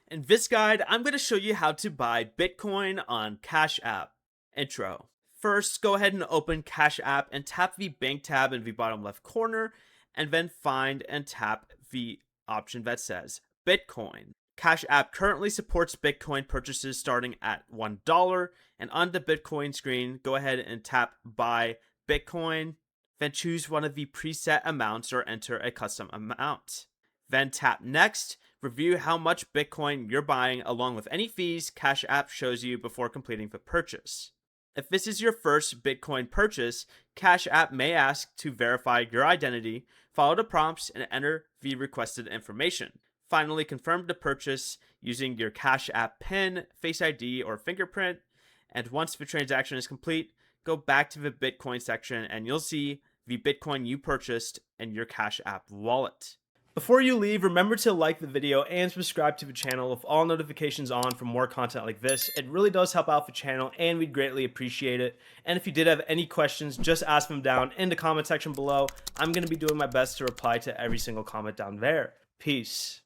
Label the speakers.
Speaker 1: In this guide, I'm going to show you how to buy Bitcoin on Cash App. Intro. First, go ahead and open Cash App and tap the bank tab in the bottom left corner, and then find and tap the option that says Bitcoin. Cash App currently supports Bitcoin purchases starting at $1, and on the Bitcoin screen, go ahead and tap Buy Bitcoin, then choose one of the preset amounts or enter a custom amount. Then tap Next. Review how much Bitcoin you're buying along with any fees Cash App shows you before completing the purchase. If this is your first Bitcoin purchase, Cash App may ask to verify your identity, follow the prompts, and enter the requested information. Finally, confirm the purchase using your Cash App PIN, Face ID, or fingerprint. And once the transaction is complete, go back to the Bitcoin section and you'll see the Bitcoin you purchased in your Cash App wallet. Before you leave, remember to like the video and subscribe to the channel with all notifications on for more content like this. It really does help out the channel and we'd greatly appreciate it. And if you did have any questions, just ask them down in the comment section below. I'm going to be doing my best to reply to every single comment down there. Peace.